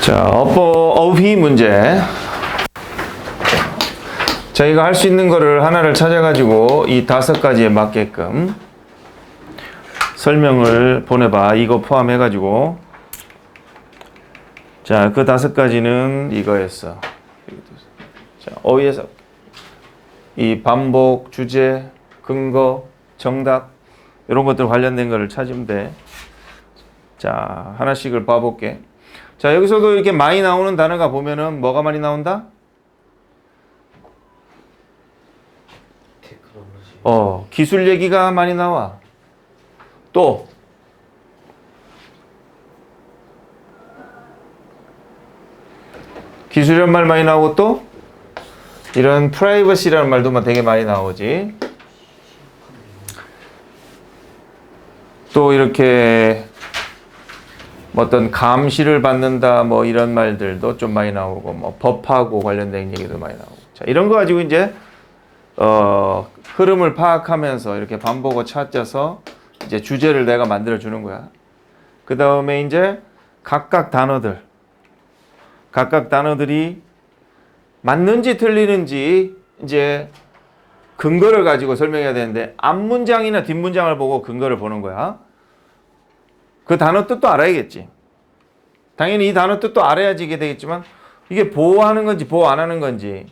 자, 어휘 문제. 저희가 할 수 있는 거를 하나를 찾아가지고 이 5가지에 맞게끔 설명을 보내봐. 이거 포함해가지고. 자, 그 5가지는 이거였어. 자, 어휘에서 이 반복, 주제, 근거, 정답 이런 것들 관련된 거를 찾으면 돼. 자, 하나씩을 봐볼게. 자, 여기서도 이렇게 많이 나오는 단어가 보면은 뭐가 많이 나온다? 기술 얘기가 많이 나와. 또 기술이란 말 많이 나오고 또 이런 프라이버시라는 말도 되게 많이 나오지. 또 이렇게 어떤 감시를 받는다 뭐 이런 말들도 좀 많이 나오고 뭐 법하고 관련된 얘기도 많이 나오고. 자, 이런 거 가지고 이제 흐름을 파악하면서 이렇게 반복어 찾아서 이제 주제를 내가 만들어 주는 거야. 그 다음에 이제 각각 단어들이 맞는지 틀리는지 이제 근거를 가지고 설명해야 되는데 앞문장이나 뒷문장을 보고 근거를 보는 거야. 그 단어 뜻도 알아야겠지. 당연히 이 단어 뜻도 알아야지 이게 되겠지만 이게 보호하는 건지 보호 안 하는 건지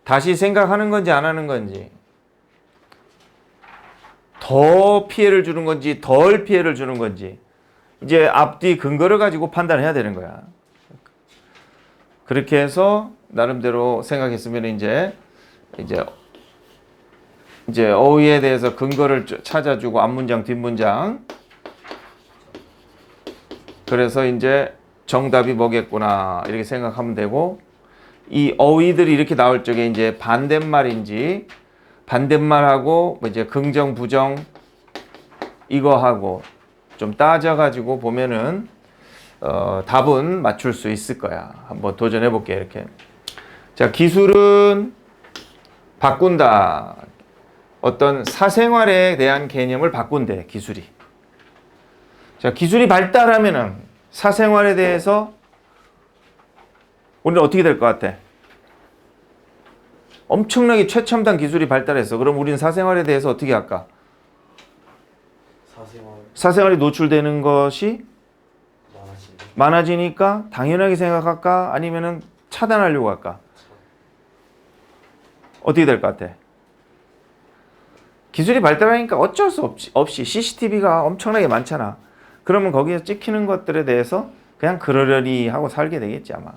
다시 생각하는 건지 안 하는 건지 더 피해를 주는 건지 덜 피해를 주는 건지 이제 앞뒤 근거를 가지고 판단해야 되는 거야. 그렇게 해서 나름대로 생각했으면 이제 어휘에 대해서 근거를 찾아주고 앞문장 뒷문장 그래서 이제 정답이 뭐겠구나 이렇게 생각하면 되고 이 어휘들이 이렇게 나올 적에 이제 반대말인지 반대말하고 뭐 이제 긍정 부정 이거 하고 좀 따져가지고 보면은 답은 맞출 수 있을 거야. 한번 도전해 볼게 이렇게. 자, 기술은 바꾼다. 어떤 사생활에 대한 개념을 바꾼대 기술이. 자, 기술이 발달하면은 사생활에 대해서 우리는 어떻게 될 것 같아? 엄청나게 최첨단 기술이 발달했어. 그럼 우리는 사생활에 대해서 어떻게 할까? 사생활이 노출되는 것이 많아지니까 당연하게 생각할까? 아니면은 차단하려고 할까? 어떻게 될 것 같아? 기술이 발달하니까 어쩔 수 없이 CCTV가 엄청나게 많잖아. 그러면 거기에 찍히는 것들에 대해서 그냥 그러려니 하고 살게 되겠지 아마.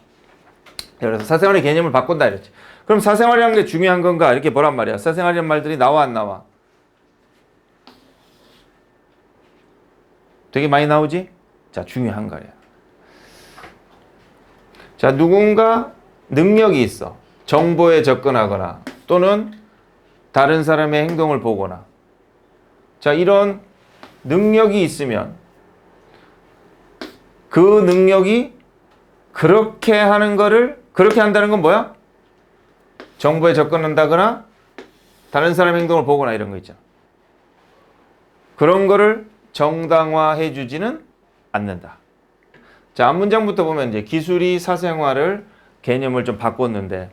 그래서 사생활의 개념을 바꾼다 이랬지. 그럼 사생활이라는 게 중요한 건가? 이렇게 보란 말이야. 사생활이라는 말들이 나와 안 나와? 되게 많이 나오지? 자, 중요한 거야. 자, 누군가 능력이 있어. 정보에 접근하거나 또는 다른 사람의 행동을 보거나. 자, 이런 능력이 있으면 그 능력이 그렇게 하는 거를 그렇게 한다는 건 뭐야? 정보에 접근한다거나 다른 사람의 행동을 보거나 이런 거 있잖아. 그런 거를 정당화해 주지는 않는다. 자, 앞문장부터 보면 이제 기술이 사생활을 개념을 좀 바꿨는데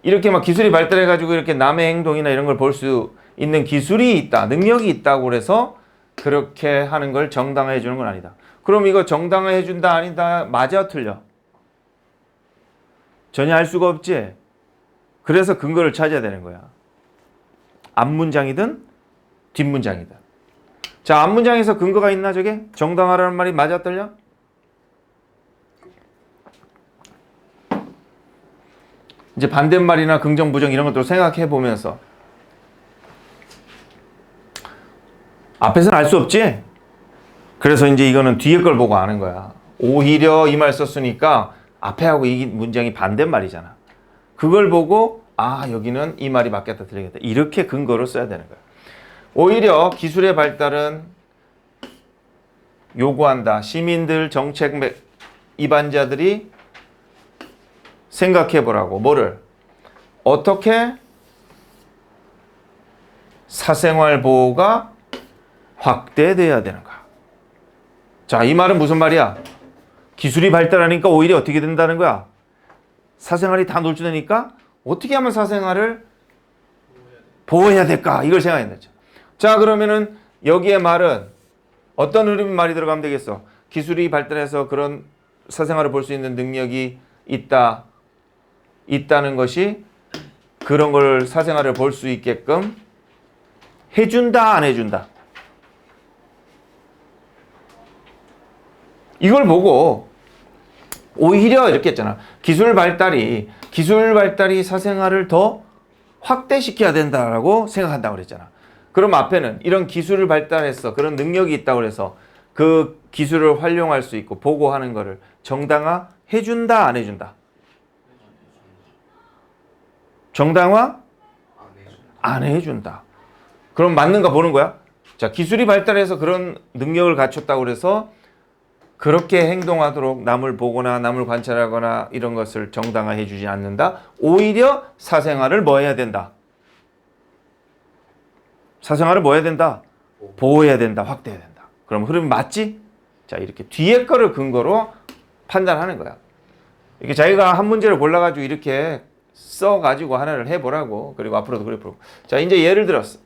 이렇게 막 기술이 발달해 가지고 이렇게 남의 행동이나 이런 걸 볼 수 있는 기술이 있다. 능력이 있다고 그래서 그렇게 하는 걸 정당화해 주는 건 아니다. 그럼 이거 정당화해 준다 아니다. 맞아 틀려? 전혀 알 수가 없지. 그래서 근거를 찾아야 되는 거야. 앞문장이든 뒷문장이든. 자, 앞문장에서 근거가 있나 저게? 정당화라는 말이 맞아 틀려? 이제 반대말이나 긍정 부정 이런 것도 생각해 보면서 앞에서는 알 수 없지? 그래서 이제 이거는 뒤에 걸 보고 아는 거야. 오히려 이 말 썼으니까 앞에 하고 이 문장이 반대말이잖아. 그걸 보고 여기는 이 말이 맞겠다 틀리겠다. 이렇게 근거를 써야 되는 거야. 오히려 기술의 발달은 요구한다. 시민들, 정책 입안자들이 생각해 보라고. 뭐를? 어떻게 사생활 보호가 확대돼야 되는가? 자, 이 말은 무슨 말이야? 기술이 발달하니까 오히려 어떻게 된다는 거야? 사생활이 다 노출되니까 어떻게 하면 사생활을 보호해야 될까? 이걸 생각해야 되죠. 자, 그러면은 여기에 말은 어떤 흐름의 말이 들어가면 되겠어? 기술이 발달해서 그런 사생활을 볼 수 있는 능력이 있다는 것이 그런 걸 사생활을 볼 수 있게끔 해준다, 안 해준다? 이걸 보고 오히려 이렇게 했잖아. 기술 발달이 사생활을 더 확대시켜야 된다라고 생각한다고 그랬잖아. 그럼 앞에는 이런 기술을 발달해서 그런 능력이 있다고 그래서 그 기술을 활용할 수 있고 보고하는 거를 정당화 해준다, 안 해준다? 정당화 안 해준다. 그럼 맞는가 보는 거야? 자, 기술이 발달해서 그런 능력을 갖췄다고 그래서 그렇게 행동하도록 남을 보거나 남을 관찰하거나 이런 것을 정당화해 주지 않는다. 오히려 사생활을 뭐 해야 된다? 사생활을 뭐 해야 된다? 보호해야 된다. 확대해야 된다. 그럼 흐름이 맞지? 자, 이렇게 뒤에 거를 근거로 판단하는 거야. 이렇게 자기가 한 문제를 골라가지고 이렇게 써가지고 하나를 해보라고. 그리고 앞으로도 그래 보라고. 자, 이제 예를 들었어.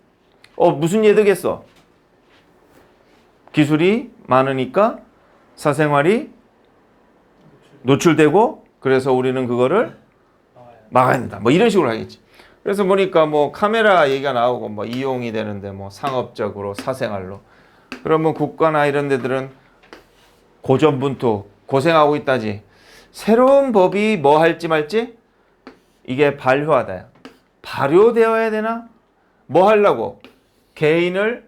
무슨 예 되겠어? 기술이 많으니까 사생활이 노출되고 그래서 우리는 그거를 막아야 된다. 뭐 이런 식으로 하겠지. 그래서 보니까 뭐 카메라 얘기가 나오고 뭐 이용이 되는데 뭐 상업적으로 사생활로. 그러면 국가나 이런 데들은 고전분투 고생하고 있다지. 새로운 법이 뭐 할지 말지? 이게 발효하다야. 발효되어야 되나? 뭐 하려고? 개인을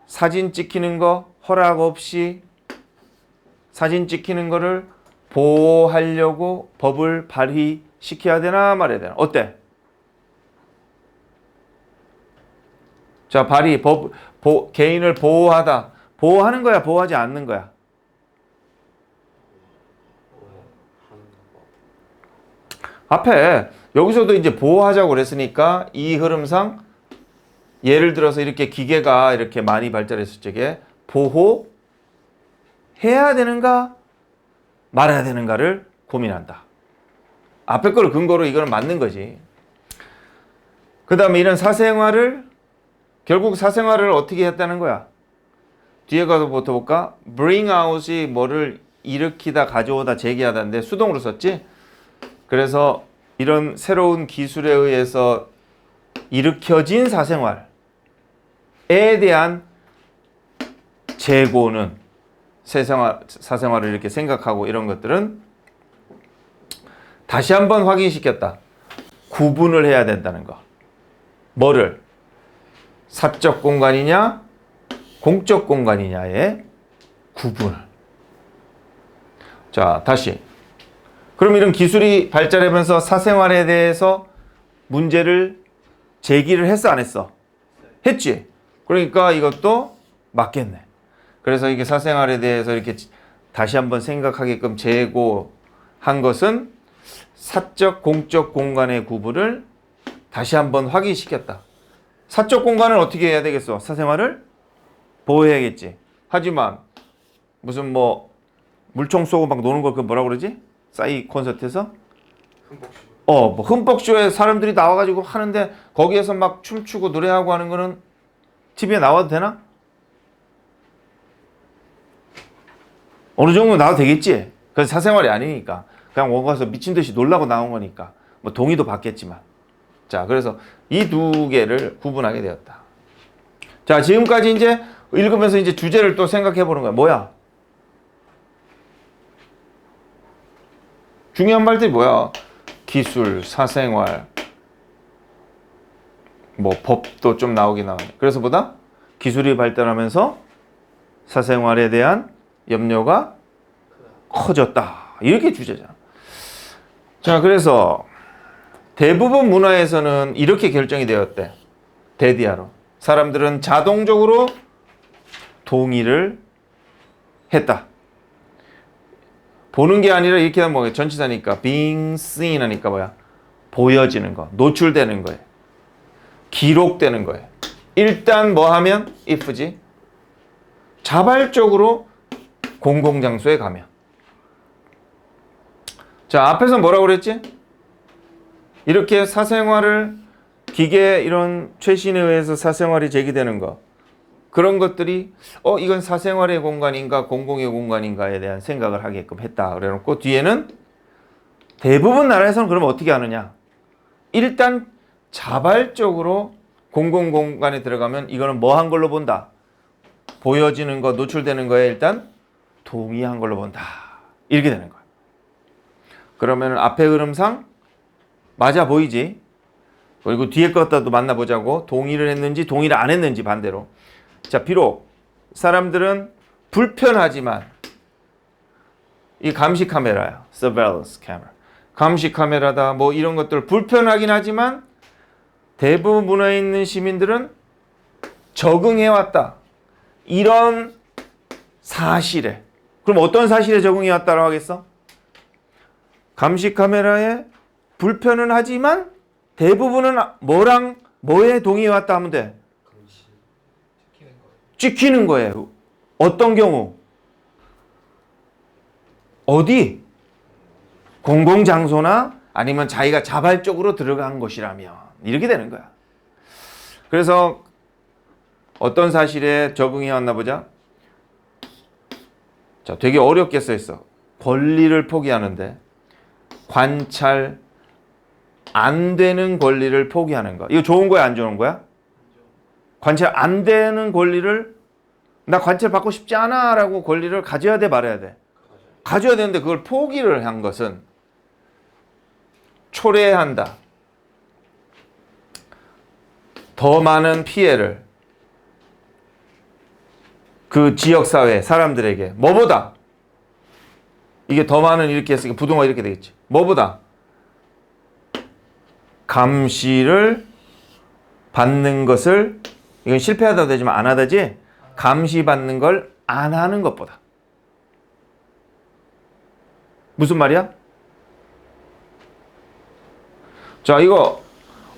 사진 찍히는 거 허락 없이 사진 찍히는 거를 보호하려고 법을 발의시켜야 되나 말아야 되나? 어때? 자, 발의, 개인을 보호하다. 보호하는 거야, 보호하지 않는 거야? 앞에 여기서도 이제 보호하자고 그랬으니까 이 흐름상 예를 들어서 이렇게 기계가 이렇게 많이 발달했을 적에 보호해야 되는가 말아야 되는가를 고민한다. 앞에 거를 근거로 이거는 맞는 거지. 그 다음에 이런 사생활을 결국 사생활을 어떻게 했다는 거야? 뒤에 가서 볼까? bring out이 뭐를 일으키다 가져오다 제기하다인데 수동으로 썼지? 그래서 이런 새로운 기술에 의해서 일으켜진 사생활에 대한 재고는 사생활을 이렇게 생각하고 이런 것들은 다시 한번 확인시켰다. 구분을 해야 된다는 거. 뭐를? 사적 공간이냐 공적 공간이냐의 구분을. 자, 다시. 그럼 이런 기술이 발달하면서 사생활에 대해서 문제를 제기를 했어, 안 했어? 했지. 그러니까 이것도 맞겠네. 그래서 이게 사생활에 대해서 이렇게 다시 한번 생각하게끔 제고한 것은 사적, 공적 공간의 구분을 다시 한번 확인시켰다. 사적 공간을 어떻게 해야 되겠어? 사생활을 보호해야겠지. 하지만 무슨 뭐 물총 쏘고 막 노는 거 그 뭐라 그러지? 싸이 콘서트에서? 뭐 흠뻑쇼에 사람들이 나와가지고 하는데 거기에서 막 춤추고 노래하고 하는 거는 TV에 나와도 되나? 어느 정도 나와도 되겠지. 그건 사생활이 아니니까. 그냥 와서 미친 듯이 놀라고 나온 거니까. 뭐 동의도 받겠지만. 자, 그래서 이 두 개를 구분하게 되었다. 자, 지금까지 이제 읽으면서 이제 주제를 또 생각해 보는 거야. 뭐야? 중요한 말들이 뭐야? 기술, 사생활, 뭐 법도 좀 나오긴 나오네. 그래서 보다 기술이 발달하면서 사생활에 대한 염려가 커졌다. 이렇게 주제잖아. 자, 그래서 대부분 문화에서는 이렇게 결정이 되었대. 대디아로. 사람들은 자동적으로 동의를 했다. 보는 게 아니라 이렇게 하면 뭐야? 전치사니까 being seen 하니까 뭐야? 보여지는 거, 노출되는 거예요. 기록되는 거예요. 일단 뭐 하면 if지? 자발적으로 공공장소에 가면. 자, 앞에서 뭐라고 그랬지? 이렇게 사생활을 기계 이런 최신에 의해서 사생활이 제기되는 거, 그런 것들이 이건 사생활의 공간인가 공공의 공간인가에 대한 생각을 하게끔 했다 그래놓고, 뒤에는 대부분 나라에서는 그럼 어떻게 하느냐, 일단 자발적으로 공공공간에 들어가면 이거는 뭐 한 걸로 본다, 보여지는 거, 노출되는 거에 일단 동의한 걸로 본다, 이렇게 되는 거야. 그러면 앞의 흐름상 맞아 보이지? 그리고 뒤에 것도 만나보자고. 동의를 했는지 동의를 안 했는지 반대로. 자, 비록 사람들은 불편하지만, 이 감시 카메라야, surveillance camera, 감시 카메라다 뭐 이런 것들 불편하긴 하지만 대부분에 있는 시민들은 적응해왔다, 이런 사실에. 그럼 어떤 사실에 적응해왔다라고 하겠어? 감시 카메라에 불편은 하지만 대부분은 뭐에 동의해왔다 하면 돼? 찍히는 거예요. 어떤 경우? 어디? 공공장소나 아니면 자기가 자발적으로 들어간 곳이라면 이렇게 되는 거야. 그래서 어떤 사실에 적응해왔나 보자. 자, 되게 어렵게 써있어. 권리를 포기하는데 관찰 안 되는 권리를 포기하는 거. 이거 좋은 거야, 안 좋은 거야? 관찰 안 되는 권리를, 나 관찰 받고 싶지 않아 라고 권리를 가져야 돼, 말아야 돼? 가져야 되는데 그걸 포기를 한 것은 초래한다. 더 많은 피해를 그 지역사회 사람들에게. 뭐보다? 이게 더 많은 이렇게 했으니까 부동화 이렇게 되겠지. 뭐보다? 감시를 받는 것을, 이건 실패하다 되지만 안 하다지, 감시받는 걸 안 하는 것보다. 무슨 말이야? 자, 이거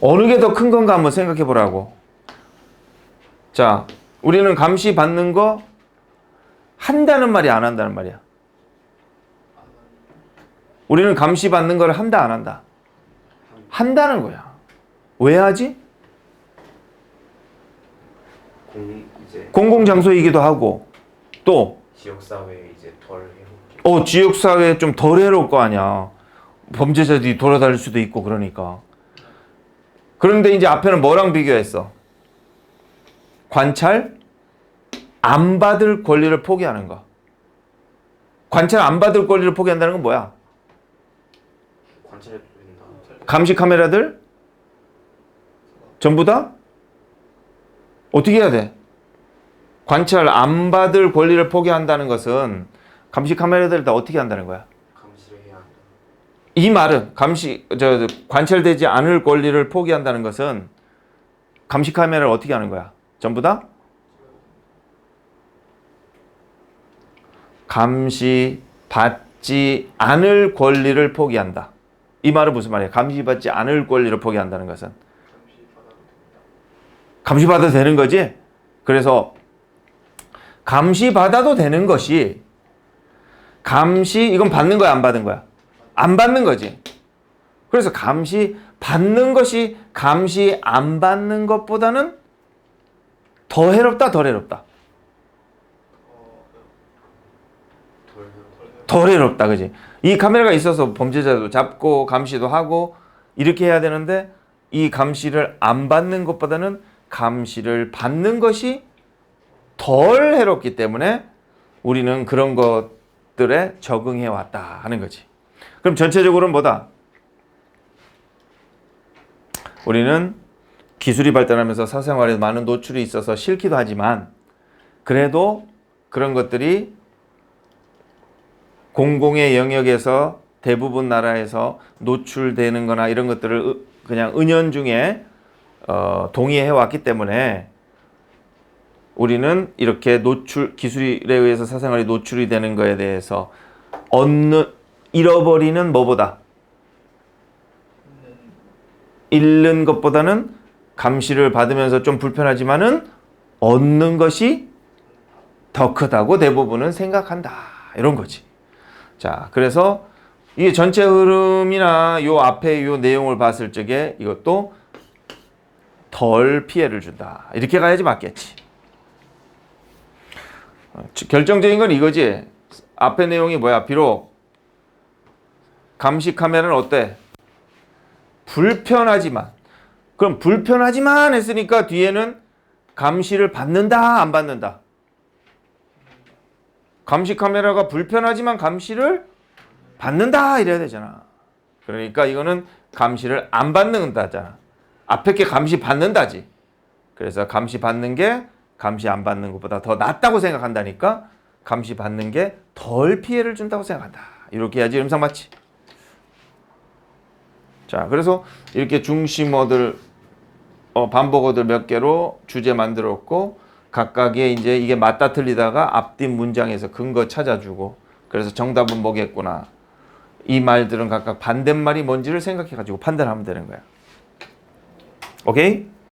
어느 게 더 큰 건가 한번 생각해 보라고. 자, 우리는 감시받는 거 한다는 말이 안 한다는 말이야. 우리는 감시받는 걸 한다 안 한다? 한다는 거야. 왜 하지? 공공장소이기도 하고, 또 지역사회에 이제 덜 해롭게. 지역사회에 좀 덜 해로울 거 아니야. 범죄자들이 돌아다닐 수도 있고 그러니까. 그런데 이제 앞에는 뭐랑 비교했어? 관찰 안 받을 권리를 포기하는 거. 관찰 안 받을 권리를 포기한다는 건 뭐야? 관찰해도 된다. 감시 카메라들 전부 다 어떻게 해야 돼? 관찰 안 받을 권리를 포기한다는 것은 감시 카메라들을 다 어떻게 한다는 거야? 감시를 해야 한다. 이 말은 관찰되지 않을 권리를 포기한다는 것은 감시 카메라를 어떻게 하는 거야? 전부 다 감시받지 않을 권리를 포기한다. 이 말은 무슨 말이야? 감시받지 않을 권리를 포기한다는 것은 감시받아도 되는 거지? 그래서 감시받아도 되는 것이, 이건 받는 거야, 안 받은 거야? 안 받는 거지. 그래서 감시 받는 것이 감시 안 받는 것보다는 더 해롭다, 덜 해롭다? 덜 해롭다, 그지? 이 카메라가 있어서 범죄자도 잡고 감시도 하고 이렇게 해야 되는데, 이 감시를 안 받는 것보다는 감시를 받는 것이 덜 해롭기 때문에 우리는 그런 것들에 적응해 왔다 하는 거지. 그럼 전체적으로는 뭐다? 우리는 기술이 발달하면서 사생활에 많은 노출이 있어서 싫기도 하지만, 그래도 그런 것들이 공공의 영역에서 대부분 나라에서 노출되는 거나 이런 것들을 그냥 은연중에 동의해 왔기 때문에 우리는 이렇게 기술에 의해서 사생활이 노출이 되는 거에 대해서 잃어버리는 뭐보다? 잃는 것보다는 감시를 받으면서 좀 불편하지만은 얻는 것이 더 크다고 대부분은 생각한다. 이런 거지. 자, 그래서 이게 전체 흐름이나 요 앞에 요 내용을 봤을 적에 이것도 덜 피해를 준다. 이렇게 가야지 맞겠지. 결정적인 건 이거지. 앞에 내용이 뭐야? 비록 감시 카메라는 어때? 불편하지만. 그럼 불편하지만 했으니까 뒤에는 감시를 받는다, 안 받는다? 감시 카메라가 불편하지만 감시를 받는다 이래야 되잖아. 그러니까 이거는 감시를 안 받는다잖아. 앞에 게 감시 받는다지. 그래서 감시 받는 게 감시 안 받는 것보다 더 낫다고 생각한다니까 감시 받는 게 덜 피해를 준다고 생각한다. 이렇게 해야지 음상 맞지? 자, 그래서 이렇게 중심어들, 반복어들 몇 개로 주제 만들었고 각각의 이제 이게 맞다 틀리다가 앞뒤 문장에서 근거 찾아주고 그래서 정답은 뭐겠구나. 이 말들은 각각 반대말이 뭔지를 생각해 가지고 판단하면 되는 거야. 오케이?